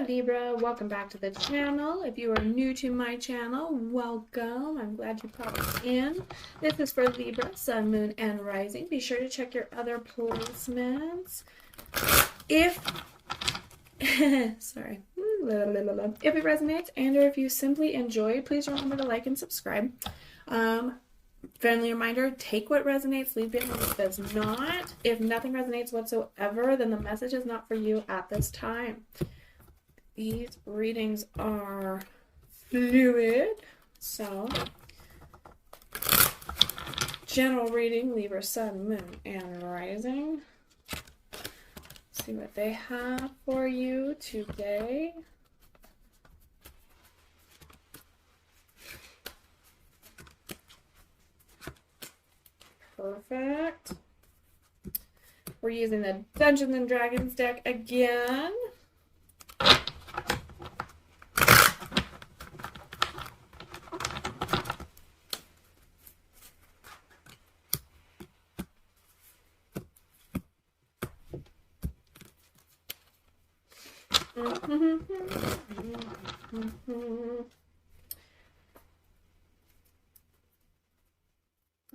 Libra, welcome back to the channel. If you are new to my channel, welcome. I'm glad you popped in. This is for Libra, Sun, Moon, and Rising. Be sure to check your other placements. If sorry. If it resonates and or if you simply enjoy, please remember to like and subscribe. Friendly reminder, take what resonates, leave behind what does not. If nothing resonates whatsoever, then the message is not for you at this time. These readings are fluid, so general reading, Libra, Sun, Moon, and Rising. See what they have for you today. Perfect. We're using the Dungeons and Dragons deck again.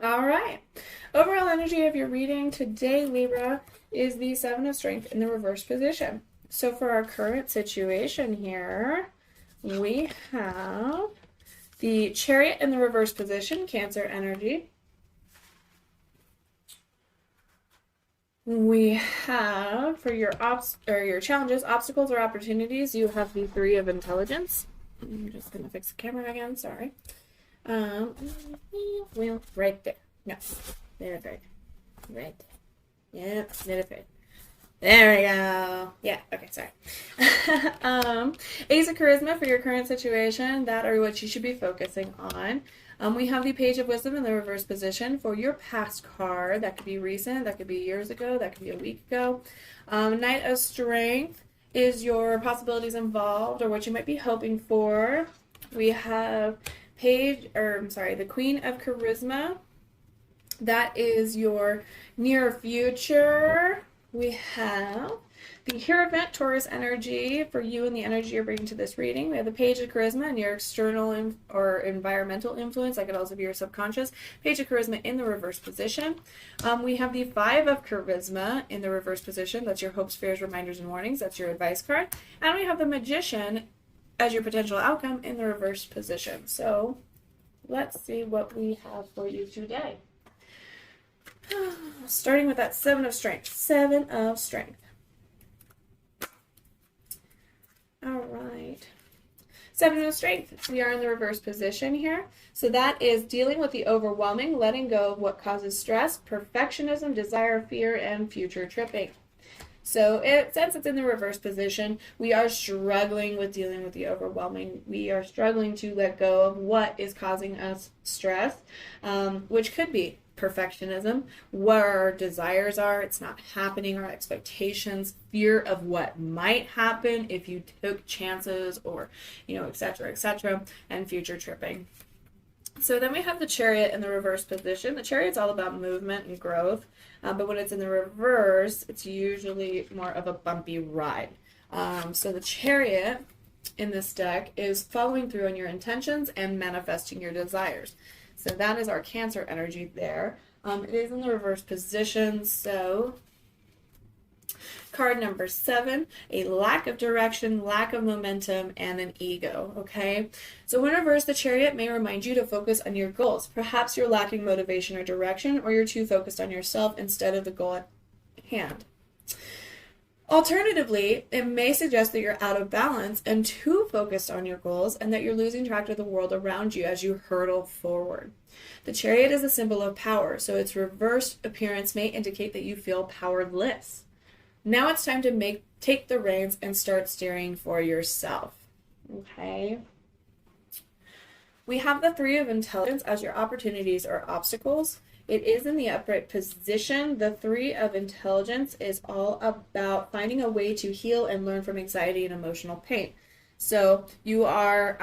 All right. Overall energy of your reading today, Libra, is the Seven of Strength in the reverse position. So for our current situation here, we have the Chariot in the reverse position, Cancer energy. We have, for your your challenges, obstacles, or opportunities, you have the Three of Intelligence. I'm just going to fix the camera again, sorry. Well, right there. No, there, right there. Yep, there. There we go. Yeah, okay, sorry. Ace of Charisma for your current situation. That are what you should be focusing on. We have the Page of Wisdom in the reverse position for your past card. That could be recent, that could be years ago, that could be a week ago. Knight of Strength is your possibilities involved or what you might be hoping for. We have the Queen of Charisma. That is your near future. We have the Hierophant, Taurus energy for you and the energy you're bringing to this reading. We have the Page of Charisma and your external or environmental influence. That could also be your subconscious. Page of Charisma in the reverse position. We have the Five of Charisma in the reverse position. That's your hopes, fears, reminders, and warnings. That's your advice card. And we have the Magician as your potential outcome in the reverse position. So let's see what we have for you today. Starting with that Seven of Strength. Seven of Strength. All right. Seven of Strength. We are in the reverse position here. So that is dealing with the overwhelming, letting go of what causes stress, perfectionism, desire, fear, and future tripping. So since it's in the reverse position, we are struggling with dealing with the overwhelming. We are struggling to let go of what is causing us stress, which could be perfectionism, what our desires are, it's not happening, our expectations, fear of what might happen if you took chances or, etc., and future tripping. So then we have the Chariot in the reverse position. The Chariot's all about movement and growth, but when it's in the reverse, it's usually more of a bumpy ride. So the Chariot in this deck is following through on your intentions and manifesting your desires. So that is our Cancer energy there. It is in the reverse position, so card number 7, a lack of direction, lack of momentum, and an ego, okay? So in reverse, the Chariot may remind you to focus on your goals. Perhaps you're lacking motivation or direction, or you're too focused on yourself instead of the goal at hand. Alternatively, it may suggest that you're out of balance and too focused on your goals and that you're losing track of the world around you as you hurtle forward. The Chariot is a symbol of power, so its reversed appearance may indicate that you feel powerless. Now it's time to take the reins and start steering for yourself. Okay? We have the Three of Intelligence as your opportunities or obstacles. It is in the upright position. The Three of Intelligence is all about finding a way to heal and learn from anxiety and emotional pain. So you are,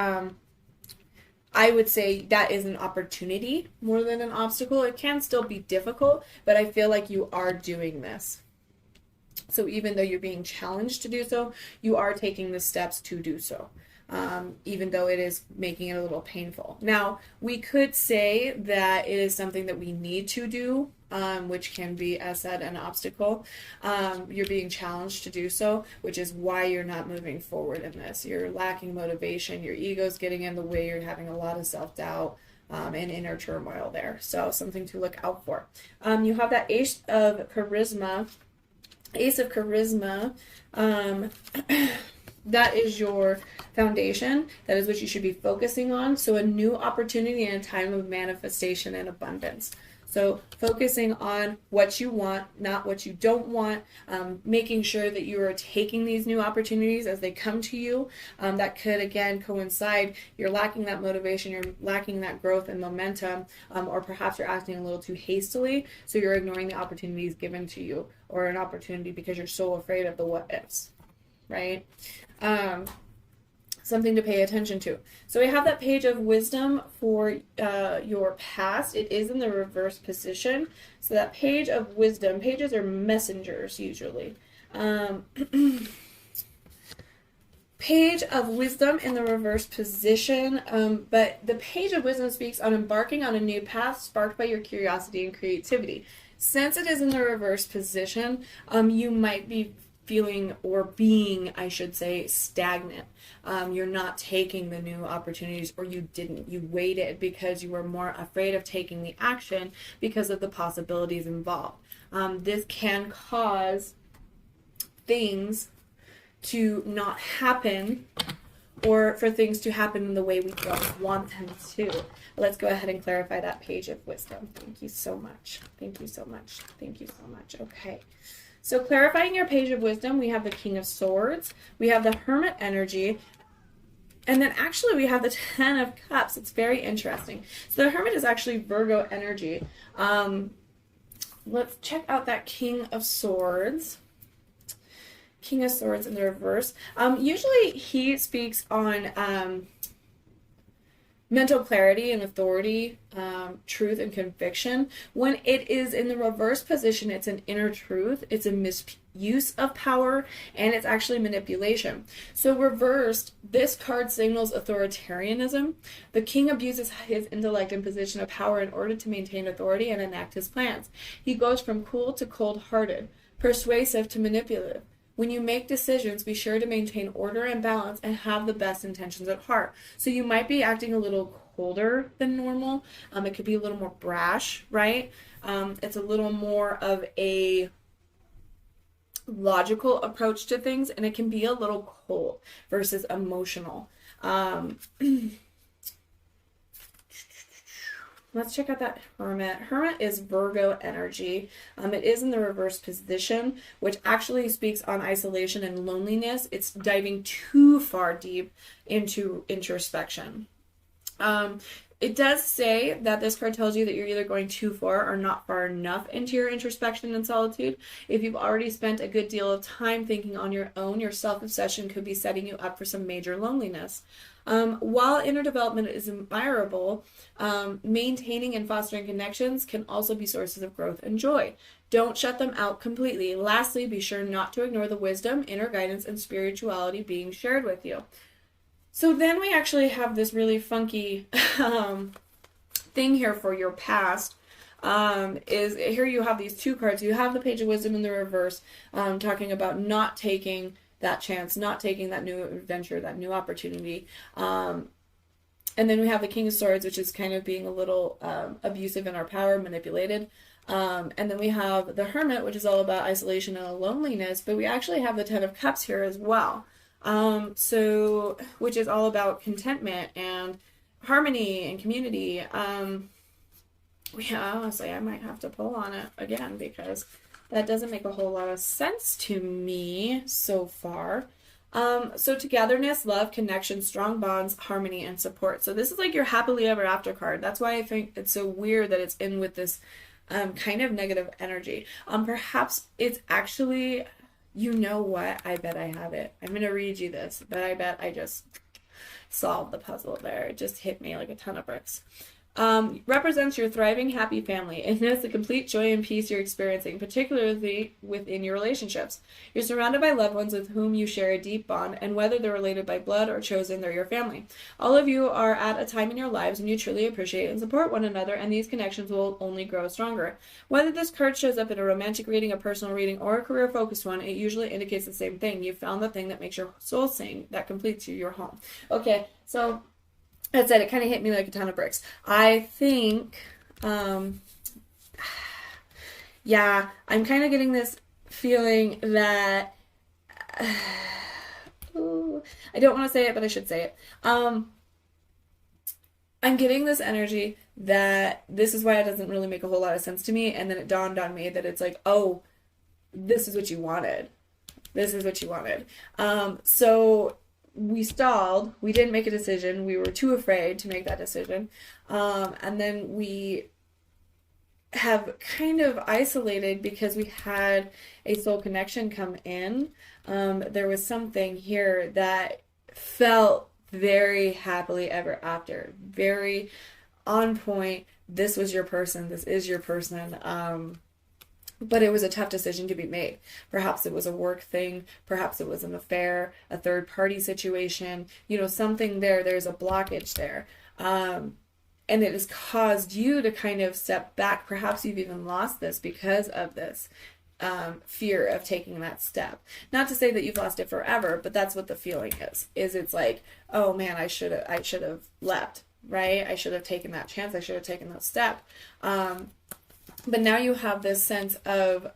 I would say that is an opportunity more than an obstacle. It can still be difficult, but I feel like you are doing this. So even though you're being challenged to do so, you are taking the steps to do so. Even though it is making it a little painful. Now, we could say that it is something that we need to do, which can be, as said, an obstacle. You're being challenged to do so, which is why you're not moving forward in this. You're lacking motivation, your ego's getting in the way, you're having a lot of self-doubt. And inner turmoil there. So something to look out for. You have that Ace of Charisma. That is your foundation. That is what you should be focusing on. So a new opportunity in a time of manifestation and abundance. So focusing on what you want, not what you don't want, making sure that you are taking these new opportunities as they come to you. That could, again, coincide. You're lacking that motivation, you're lacking that growth and momentum, or perhaps you're acting a little too hastily, so you're ignoring the opportunities given to you, or an opportunity because you're so afraid of the what ifs, right? Something to pay attention to. So we have that page of wisdom for your past. It is in the reverse position. So that page of wisdom, pages are messengers usually. Page of wisdom in the reverse position, but the page of wisdom speaks on embarking on a new path sparked by your curiosity and creativity. Since it is in the reverse position, you might be feeling, or being, I should say, stagnant. You're not taking the new opportunities, or you didn't. You waited because you were more afraid of taking the action because of the possibilities involved. This can cause things to not happen, or for things to happen in the way we don't want them to. Let's go ahead and clarify that page of wisdom. Thank you so much. Thank you so much. Thank you so much. Okay. So clarifying your page of wisdom, we have the King of Swords, we have the Hermit energy, and then actually we have the Ten of Cups. It's very interesting. So the Hermit is actually Virgo energy. Let's check out that King of Swords. King of Swords in the reverse. Usually he speaks on mental clarity and authority, truth and conviction. When it is in the reverse position, it's an inner truth, it's a misuse of power, and it's actually manipulation. So reversed, this card signals authoritarianism. The king abuses his intellect and position of power in order to maintain authority and enact his plans. He goes from cool to cold-hearted, persuasive to manipulative. When you make decisions, be sure to maintain order and balance and have the best intentions at heart. So you might be acting a little colder than normal. It could be a little more brash, right? It's a little more of a logical approach to things, and it can be a little cold versus emotional. Let's check out that Hermit. Hermit is Virgo energy. It is in the reverse position, which actually speaks on isolation and loneliness. It's diving too far deep into introspection. It does say that this card tells you that you're either going too far or not far enough into your introspection and solitude. If you've already spent a good deal of time thinking on your own, your self-obsession could be setting you up for some major loneliness. While inner development is admirable, maintaining and fostering connections can also be sources of growth and joy. Don't shut them out completely. Lastly, be sure not to ignore the wisdom, inner guidance, and spirituality being shared with you. So then we actually have this really funky thing here for your past. Is here you have these two cards. You have the Page of Wisdom in the reverse, talking about not taking that chance, not taking that new adventure, that new opportunity. And then we have the King of Swords, which is kind of being a little abusive in our power, manipulated. And then we have the Hermit, which is all about isolation and loneliness, but we actually have the Ten of Cups here as well. So, which is all about contentment and harmony and community. Yeah, honestly, I might have to pull on it again because that doesn't make a whole lot of sense to me so far. So togetherness, love, connection, strong bonds, harmony, and support. So this is like your happily ever after card. That's why I think it's so weird that it's in with this kind of negative energy. Perhaps it's actually, you know what? I bet I have it. I'm going to read you this, but I bet I just solved the puzzle there. It just hit me like a ton of bricks. Represents your thriving, happy family, and it's the complete joy and peace you're experiencing, particularly within your relationships. You're surrounded by loved ones with whom you share a deep bond, and whether they're related by blood or chosen, they're your family. All of you are at a time in your lives when you truly appreciate and support one another, and these connections will only grow stronger. Whether this card shows up in a romantic reading, a personal reading, or a career-focused one, it usually indicates the same thing. You've found the thing that makes your soul sing, that completes you, your home. Okay, so that said, it kind of hit me like a ton of bricks. I think, yeah, I'm kind of getting this feeling that, ooh, I don't want to say it, but I should say it. I'm getting this energy that this is why it doesn't really make a whole lot of sense to me, and then it dawned on me that it's like, oh, this is what you wanted. This is what you wanted. So we stalled. We didn't make a decision. We were too afraid to make that decision. And then we have kind of isolated because we had a soul connection come in. There was something here that felt very happily ever after. Very on point. This was your person. This is your person. But it was a tough decision to be made. Perhaps it was a work thing. Perhaps it was an affair, a third party situation. Something there. There's a blockage there. And it has caused you to kind of step back. Perhaps you've even lost this because of this fear of taking that step. Not to say that you've lost it forever, but that's what the feeling is. It's like, oh man, I should have leapt, right? I should have taken that chance. I should have taken that step. But now you have this sense of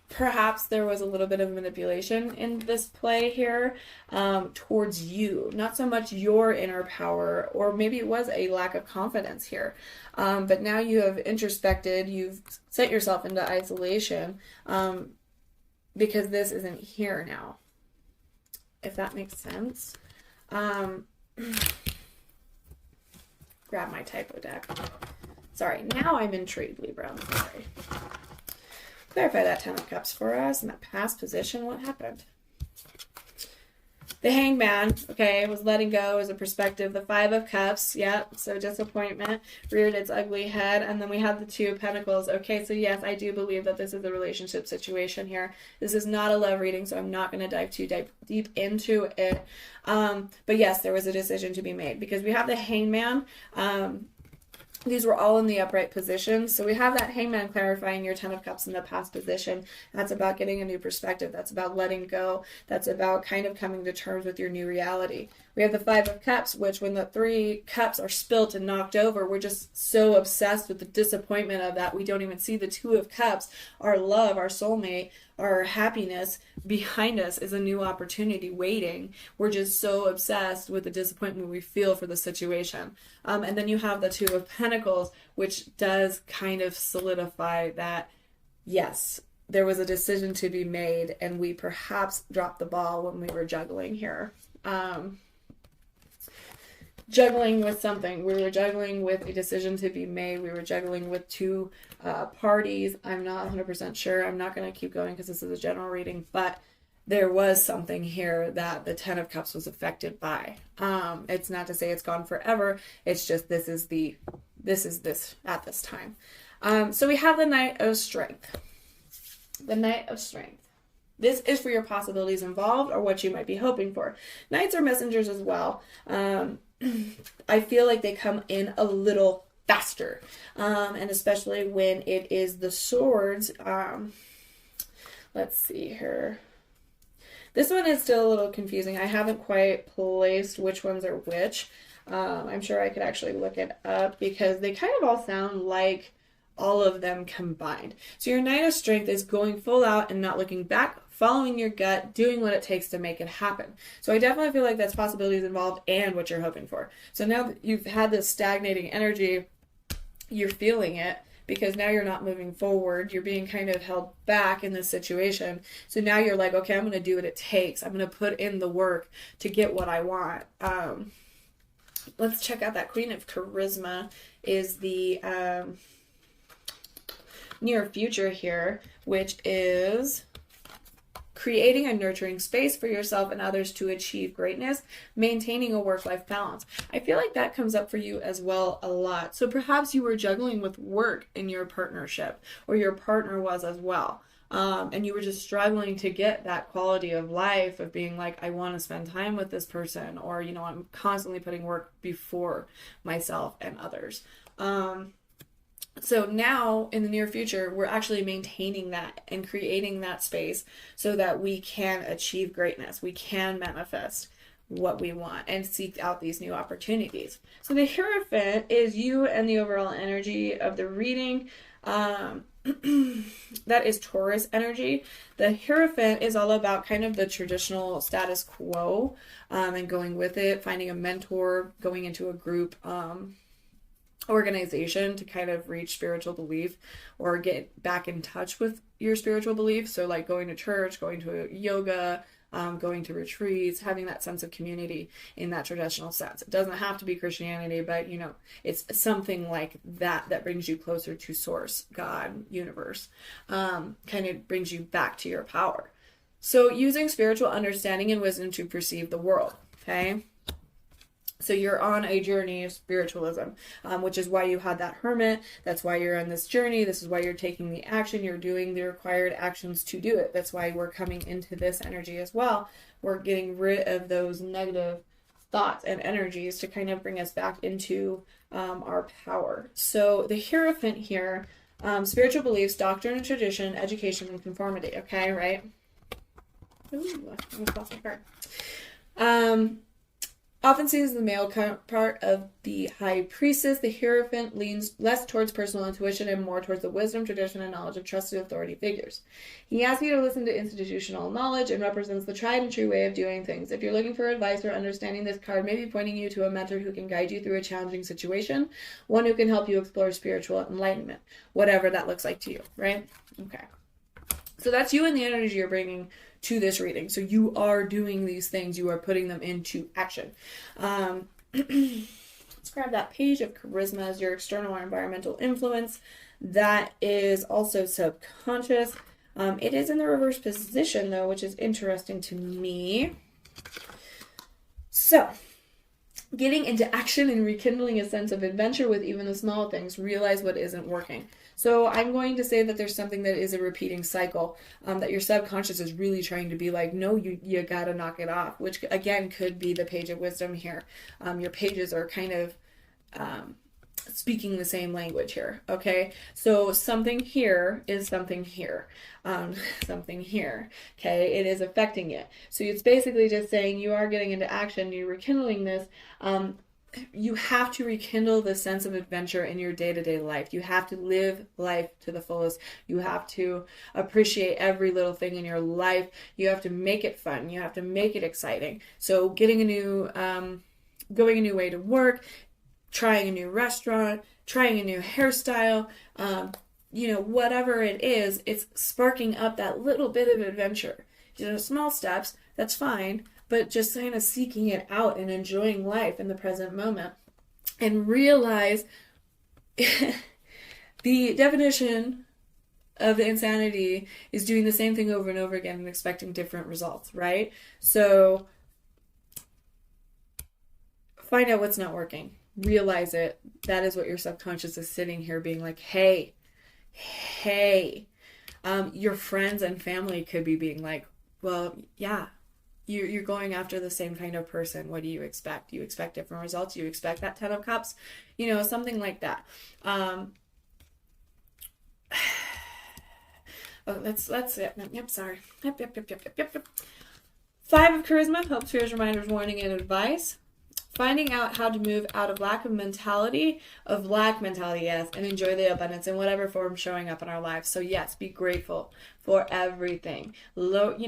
perhaps there was a little bit of manipulation in this play here towards you. Not so much your inner power, or maybe it was a lack of confidence here. But now you have introspected, you've set yourself into isolation because this isn't here now. If that makes sense. Grab my typo deck. Sorry, now I'm intrigued, Libra. I'm sorry. Clarify that Ten of Cups for us in that past position. What happened? The Hangman, okay, was letting go as a perspective. The Five of Cups, yep, so disappointment reared its ugly head. And then we have the Two of Pentacles. Okay, so yes, I do believe that this is a relationship situation here. This is not a love reading, so I'm not going to dive too deep into it. But yes, there was a decision to be made because we have the Hangman. These were all in the upright position. So we have that Hangman clarifying your Ten of Cups in the past position. That's about getting a new perspective. That's about letting go. That's about kind of coming to terms with your new reality. We have the Five of Cups, which when the three cups are spilt and knocked over, we're just so obsessed with the disappointment of that. We don't even see the Two of Cups, our love, our soulmate, our happiness behind us is a new opportunity waiting. We're just so obsessed with the disappointment we feel for the situation. And then you have the Two of Pentacles, which does kind of solidify that, yes, there was a decision to be made and we perhaps dropped the ball when we were juggling here. Juggling with something. We were juggling with a decision to be made. We were juggling with two parties. I'm not 100% sure. I'm not going to keep going because this is a general reading, but there was something here that the Ten of Cups was affected by. It's not to say it's gone forever. It's just this is at this time. So we have the Knight of Strength. The Knight of Strength. This is for your possibilities involved or what you might be hoping for. Knights are messengers as well. I feel like they come in a little faster, and especially when it is the swords. Let's see here. This one is still a little confusing. I haven't quite placed which ones are which. I'm sure I could actually look it up because they kind of all sound like all of them combined. So your Knight of Strength is going full out and not looking back, following your gut, doing what it takes to make it happen. So I definitely feel like that's possibilities involved and what you're hoping for. So now that you've had this stagnating energy, you're feeling it because now you're not moving forward. You're being kind of held back in this situation. So now you're like, okay, I'm going to do what it takes. I'm going to put in the work to get what I want. Let's check out that Queen of Charisma is the near future here, which is creating a nurturing space for yourself and others to achieve greatness, maintaining a work-life balance. I feel like that comes up for you as well a lot. So perhaps you were juggling with work in your partnership, or your partner was as well. And you were just struggling to get that quality of life of being like, I want to spend time with this person, or, you know, I'm constantly putting work before myself and others. So now in the near future, we're actually maintaining that and creating that space so that we can achieve greatness. We can manifest what we want and seek out these new opportunities. So the Hierophant is you and the overall energy of the reading. That is Taurus energy. The Hierophant is all about kind of the traditional status quo, and going with it, finding a mentor, going into a group, organization to kind of reach spiritual belief or get back in touch with your spiritual belief. So like going to church, going to yoga, going to retreats, having that sense of community in that traditional sense. It doesn't have to be Christianity, but you know, it's something like that that brings you closer to source, God, universe, kind of brings you back to your power. So using spiritual understanding and wisdom to perceive the world, okay? So you're on a journey of spiritualism, which is why you had that hermit. That's why you're on this journey. This is why you're taking the action. You're doing the required actions to do it. That's why we're coming into this energy as well. We're getting rid of those negative thoughts and energies to kind of bring us back into our power. So the Hierophant here, spiritual beliefs, doctrine and tradition, education and conformity. Okay, right? Ooh, I almost lost my card. Often seen as the male counterpart of the High Priestess, the Hierophant leans less towards personal intuition and more towards the wisdom, tradition, and knowledge of trusted authority figures. He asks you to listen to institutional knowledge and represents the tried and true way of doing things. If you're looking for advice or understanding, this card may be pointing you to a mentor who can guide you through a challenging situation, one who can help you explore spiritual enlightenment, whatever that looks like to you, right? Okay. So that's you and the energy you're bringing to this reading. So you are doing these things. You are putting them into action. Let's grab that page of charisma as your external or environmental influence. That is also subconscious. It is in the reverse position, though, which is interesting to me. So, getting into action and rekindling a sense of adventure with even the small things. Realize what isn't working. So I'm going to say that there's something that is a repeating cycle, that your subconscious is really trying to be like, no, you gotta knock it off, which again could be the page of wisdom here. Your pages are kind of speaking the same language here, okay? So something here is something here, something here, okay? It is affecting it. So it's basically just saying you are getting into action, you're rekindling this. You have to rekindle the sense of adventure in your day-to-day life. You have to live life to the fullest. You have to appreciate every little thing in your life. You have to make it fun. You have to make it exciting. So getting a new, going a new way to work, trying a new restaurant, trying a new hairstyle, you know, whatever it is, it's sparking up that little bit of adventure. You know, small steps, that's fine, but just kind of seeking it out and enjoying life in the present moment. And realize the definition of insanity is doing the same thing over and over again and expecting different results, right? So find out what's not working. Realize it. That is what your subconscious is sitting here being like, hey. Your friends and family could be being like, well, yeah, you're going after the same kind of person. What do you expect? You expect different results. You expect that 10 of Cups, you know, something like that. Let's yep, sorry. Yep. 5 of Charisma, hopes, fears, reminders, warning, and advice. Finding out how to move out of lack mentality, yes, and enjoy the abundance in whatever form showing up in our lives. So yes, be grateful for everything. I don't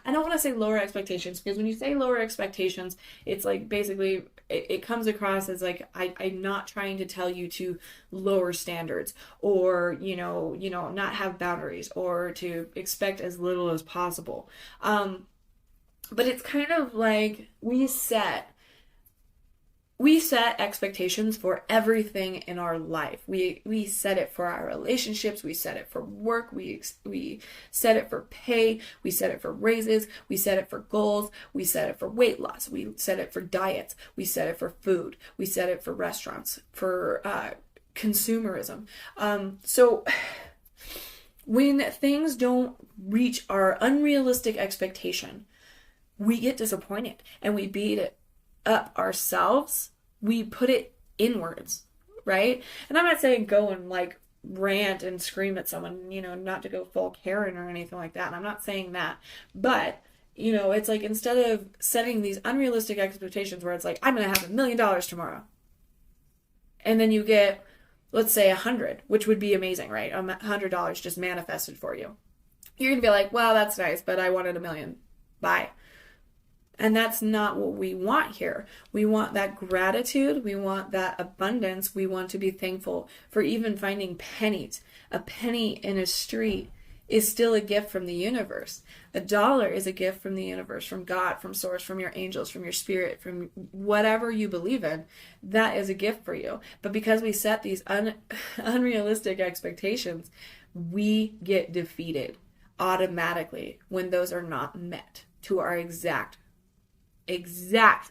want to say lower expectations, because when you say lower expectations, it's like basically it comes across as like I'm not trying to tell you to lower standards or not have boundaries or to expect as little as possible. But it's kind of like we set we set expectations for everything in our life. We set it for our relationships, we set it for work, we set it for pay, we set it for raises, we set it for goals, we set it for weight loss, we set it for diets, we set it for food, we set it for restaurants, for consumerism. So when things don't reach our unrealistic expectation, we get disappointed and we beat it up ourselves. We put it inwards, right? And I'm not saying go and like rant and scream at someone, you know, not to go full Karen or anything like that. And I'm not saying that, but you know, it's like instead of setting these unrealistic expectations where it's like, I'm going to have $1 million tomorrow. And then you get, let's say 100, which would be amazing, right? $100 just manifested for you. You're going to be like, well, that's nice, but I wanted $1 million. Bye. And that's not what we want here. We want that gratitude. We want that abundance. We want to be thankful for even finding pennies. A penny in a street is still a gift from the universe. $1 is a gift from the universe, from God, from source, from your angels, from your spirit, from whatever you believe in. That is a gift for you. But because we set these unrealistic expectations, we get defeated automatically when those are not met to our exact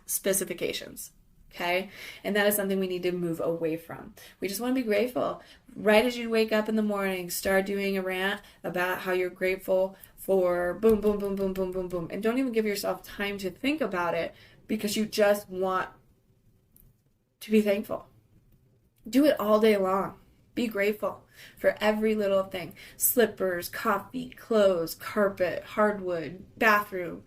specifications. Okay? And that is something we need to move away from. We just want to be grateful. Right as you wake up in the morning, start doing a rant about how you're grateful for boom, boom, boom, boom, boom, boom, boom. And don't even give yourself time to think about it because you just want to be thankful. Do it all day long. Be grateful for every little thing. Slippers, coffee, clothes, carpet, hardwood, bathroom,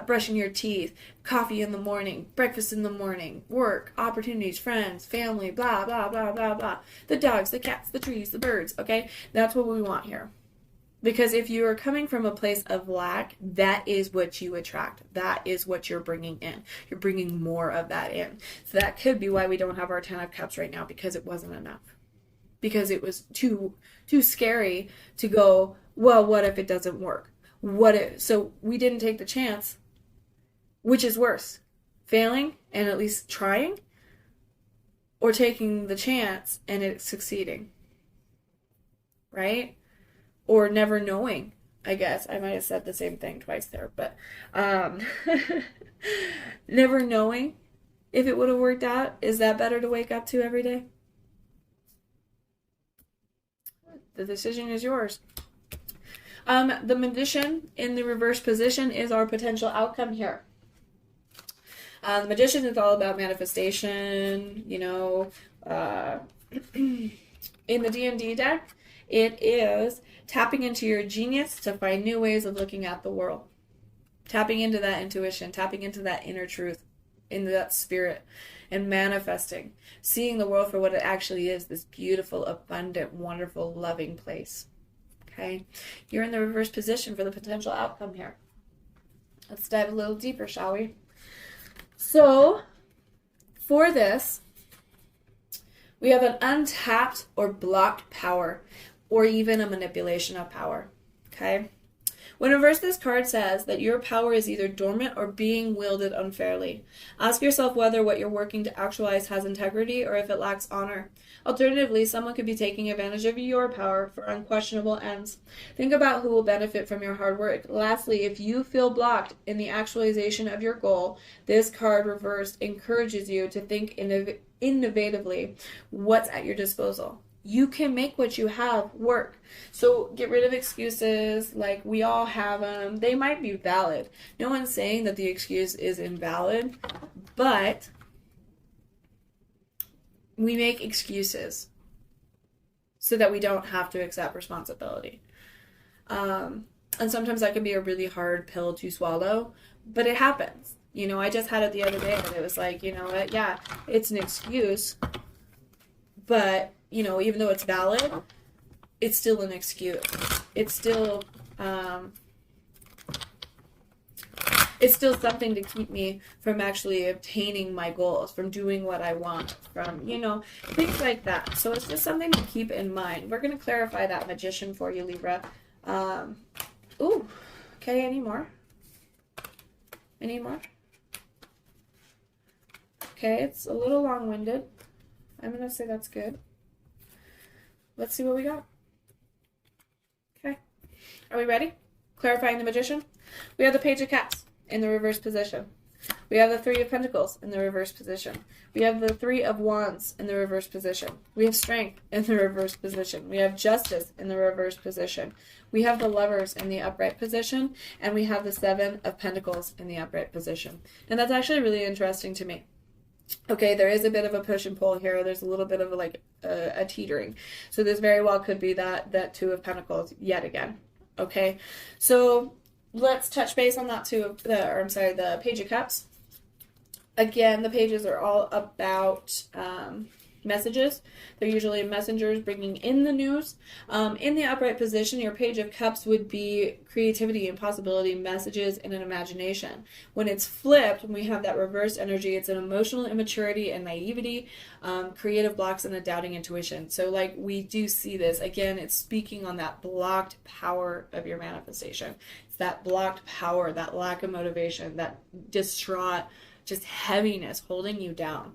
brushing your teeth, coffee in the morning, breakfast in the morning, work, opportunities, friends, family, blah, blah, blah, blah, blah. The dogs, the cats, the trees, the birds, okay? That's what we want here. Because if you are coming from a place of lack, that is what you attract. That is what you're bringing in. You're bringing more of that in. So that could be why we don't have our 10 of Cups right now, because it wasn't enough. Because it was too scary to go, well, what if it doesn't work? So we didn't take the chance, which is worse, failing and at least trying, or taking the chance and it succeeding, right? Or never knowing, I guess. I might have said the same thing twice there, but never knowing if it would have worked out. Is that better to wake up to every day? The decision is yours. The Magician in the reverse position is our potential outcome here. The Magician is all about manifestation, you know. In the D&D deck, it is tapping into your genius to find new ways of looking at the world. Tapping into that intuition, tapping into that inner truth, into that spirit, and manifesting, seeing the world for what it actually is, this beautiful, abundant, wonderful, loving place. Okay? You're in the reverse position for the potential outcome here. Let's dive a little deeper, shall we? So, for this, we have an untapped or blocked power, or even a manipulation of power. Okay? When reversed, this card says that your power is either dormant or being wielded unfairly. Ask yourself whether what you're working to actualize has integrity or if it lacks honor. Alternatively, someone could be taking advantage of your power for unquestionable ends. Think about who will benefit from your hard work. Lastly, if you feel blocked in the actualization of your goal, this card reversed encourages you to think innovatively what's at your disposal. You can make what you have work. So get rid of excuses. Like, we all have them. They might be valid. No one's saying that the excuse is invalid, but we make excuses so that we don't have to accept responsibility. And sometimes that can be a really hard pill to swallow, but it happens. You know, I just had it the other day and it was like, you know what? Yeah, it's an excuse, but you know, even though it's valid, it's still an excuse. It's still something to keep me from actually obtaining my goals, from doing what I want, from, you know, things like that. So it's just something to keep in mind. We're going to clarify that Magician for you, Libra. Ooh, okay, any more? Any more? Okay, it's a little long-winded. I'm going to say that's good. Let's see what we got. Okay. Are we ready? Clarifying the Magician. We have the Page of Cups in the reverse position. We have the Three of Pentacles in the reverse position. We have the Three of Wands in the reverse position. We have Strength in the reverse position. We have Justice in the reverse position. We have the Lovers in the upright position. And we have the Seven of Pentacles in the upright position. And that's actually really interesting to me. Okay, there is a bit of a push and pull here. There's a little bit of a teetering. So this very well could be that Two of Pentacles yet again. Okay, so let's touch base on that the Page of Cups. Again, the pages are all about messages. They're usually messengers bringing in the news. In the upright position, your Page of Cups would be creativity and possibility, messages, and an imagination. When it's flipped, when we have that reverse energy, it's an emotional immaturity and naivety, creative blocks, and a doubting intuition. So like we do see this. Again, it's speaking on that blocked power of your manifestation. It's that blocked power, that lack of motivation, that distraught, just heaviness holding you down.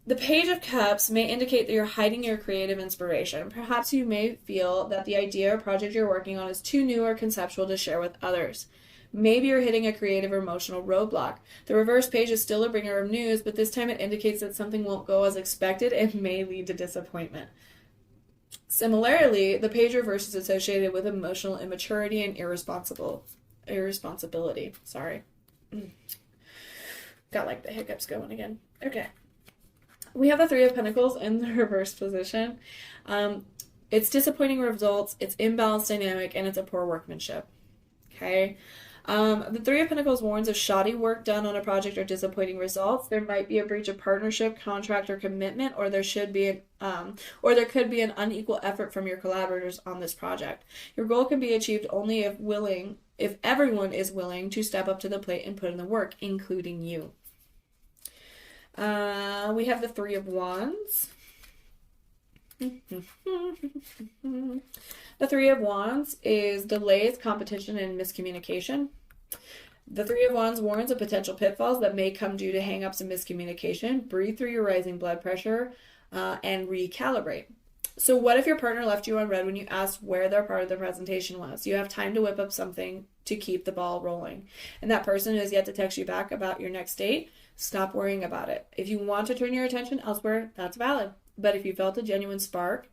The Page of Cups may indicate that you're hiding your creative inspiration. Perhaps you may feel that the idea or project you're working on is too new or conceptual to share with others. Maybe you're hitting a creative or emotional roadblock. The reverse page is still a bringer of news, but this time it indicates that something won't go as expected and may lead to disappointment. Similarly, the page reverse is associated with emotional immaturity and irresponsibility. Sorry. Got like the hiccups going again. Okay. We have the Three of Pentacles in the reverse position. It's disappointing results, it's imbalanced dynamic, and it's a poor workmanship. Okay. The Three of Pentacles warns of shoddy work done on a project or disappointing results. There might be a breach of partnership, contract, or commitment, or there could be an unequal effort from your collaborators on this project. Your goal can be achieved only if everyone is willing to step up to the plate and put in the work, including you. We have the Three of Wands. The Three of Wands is delays, competition, and miscommunication. The Three of Wands warns of potential pitfalls that may come due to hangups and miscommunication. Breathe through your rising blood pressure and recalibrate. So what if your partner left you on red when you asked where their part of the presentation was? You have time to whip up something to keep the ball rolling. And that person has yet to text you back about your next date. Stop worrying about it. If you want to turn your attention elsewhere, that's valid. But if you felt a genuine spark,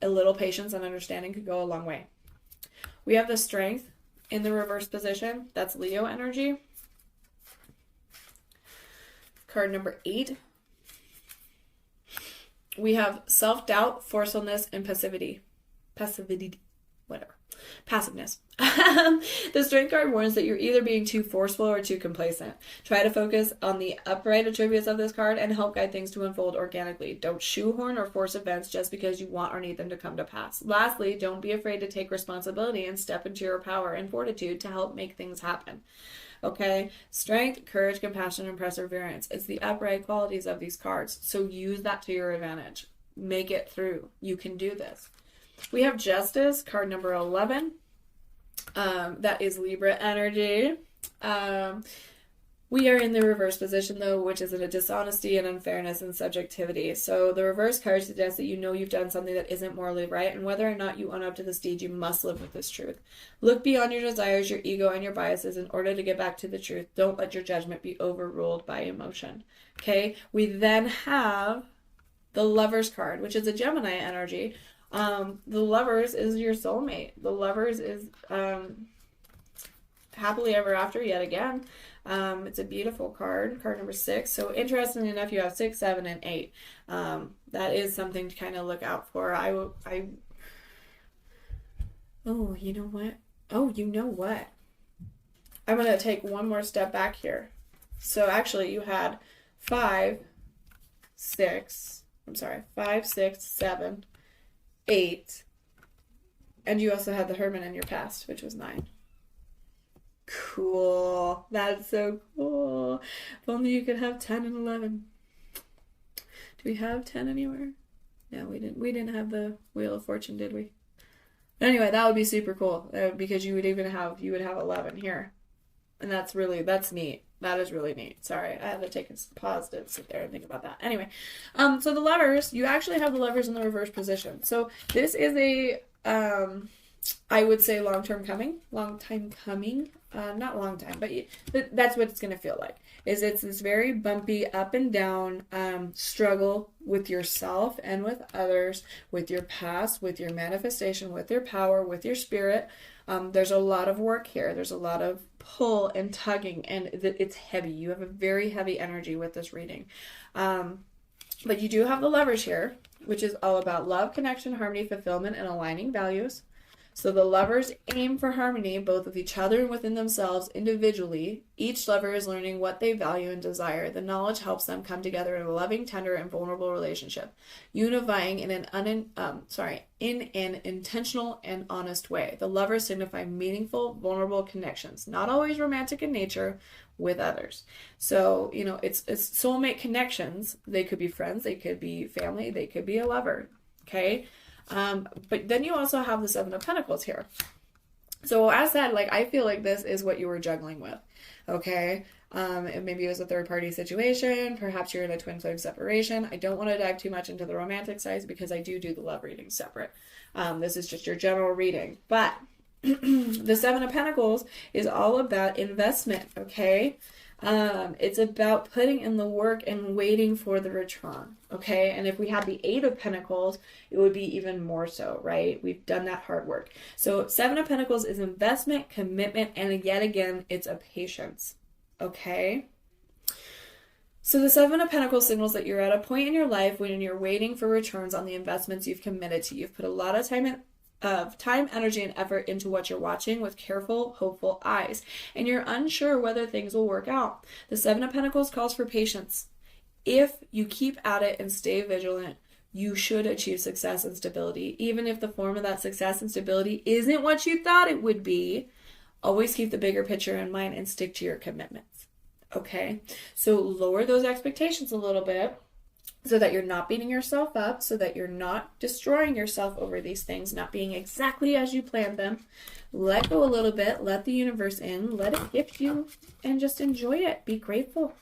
a little patience and understanding could go a long way. We have the Strength in the reverse position. That's Leo energy. Card number 8. We have self-doubt, forcefulness, and passiveness. The Strength card warns that you're either being too forceful or too complacent. Try to focus on the upright attributes of this card and help guide things to unfold organically. Don't shoehorn or force events just because you want or need them to come to pass. Lastly, don't be afraid to take responsibility and step into your power and fortitude to help make things happen. Okay? Strength, courage, compassion, and perseverance. It's the upright qualities of these cards. So use that to your advantage. Make it through. You can do this. We have Justice, card number 11. That is Libra energy. We are in the reverse position, though, which is in a dishonesty and unfairness and subjectivity. So the reverse card suggests that you know you've done something that isn't morally right, and whether or not you own up to this deed, you must live with this truth. Look beyond your desires, your ego, and your biases in order to get back to the truth. Don't let your judgment be overruled by emotion. Okay? We then have the Lovers card, which is a Gemini energy. The Lovers is your soulmate. The Lovers is happily ever after yet again. It's a beautiful card number 6. So interestingly enough, you have 6, 7, and 8. That is something to kind of look out for. Oh, you know what? I'm going to take one more step back here. So actually you had 5, 6, 7, 8, and you also had the Hermit in your past, which was 9. Cool. That's so cool. If only you could have 10 and 11. Do we have 10 anywhere? No, we didn't. We didn't have the Wheel of Fortune, did we? But anyway, that would be super cool because you would have 11 here, and that's neat. That is really neat. Sorry, I had to take a pause to sit there and think about that. Anyway, so the Lovers, you actually have the Lovers in the reverse position. So this is a, I would say long time coming, not long time, but that's what it's going to feel like. It's this very bumpy up and down struggle with yourself and with others, with your past, with your manifestation, with your power, with your spirit. There's a lot of work here. There's a lot of pull and tugging, and it's heavy. You have a very heavy energy with this reading. But you do have the Lovers here, which is all about love, connection, harmony, fulfillment, and aligning values. So the Lovers aim for harmony both with each other and within themselves individually. Each lover is learning what they value and desire. The knowledge helps them come together in a loving, tender, and vulnerable relationship, unifying in an intentional and honest way. The Lovers signify meaningful, vulnerable connections, not always romantic in nature, with others. So, it's soulmate connections. They could be friends, they could be family, they could be a lover. Okay? But then you also have the Seven of Pentacles here. So as said, I feel like this is what you were juggling with. Okay. Maybe it was a third party situation. Perhaps you're in a twin flame separation. I don't want to dive too much into the romantic side because I do the love reading separate. This is just your general reading, but the Seven of Pentacles is all about investment. Okay. It's about putting in the work and waiting for the return, okay? And if we had the Eight of Pentacles, it would be even more so, right? We've done that hard work. So Seven of Pentacles is investment, commitment, and yet again, it's a patience, okay? So the Seven of Pentacles signals that you're at a point in your life when you're waiting for returns on the investments you've committed to. You've put a lot of time, energy, and effort into what you're watching with careful, hopeful eyes, and you're unsure whether things will work out. The Seven of Pentacles calls for patience. If you keep at it and stay vigilant, you should achieve success and stability. Even if the form of that success and stability isn't what you thought it would be, always keep the bigger picture in mind and stick to your commitments. Okay? So lower those expectations a little bit, so that you're not beating yourself up, so that you're not destroying yourself over these things, not being exactly as you planned them. Let go a little bit, let the universe in, let it gift you, and just enjoy it. Be grateful.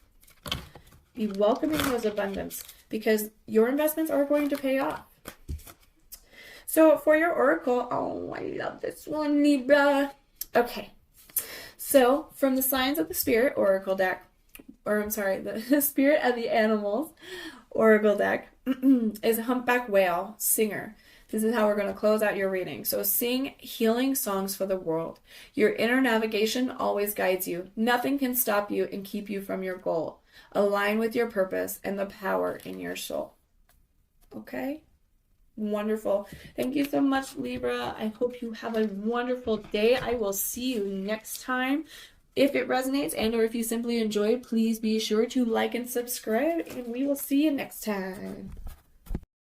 Be welcoming those abundance, because your investments are going to pay off. So for your oracle, oh, I love this one, Libra. Okay, so from the Signs of the Spirit oracle deck, the Spirit of the Animals oracle deck is a humpback whale singer. This is how we're going to close out your reading. So sing healing songs for the world. Your inner navigation always guides you. Nothing can stop you and keep you from your goal. Align with your purpose and the power in your soul. Okay? Wonderful. Thank you so much, Libra. I hope you have a wonderful day. I will see you next time. If it resonates and or if you simply enjoyed, please be sure to like and subscribe, and we will see you next time.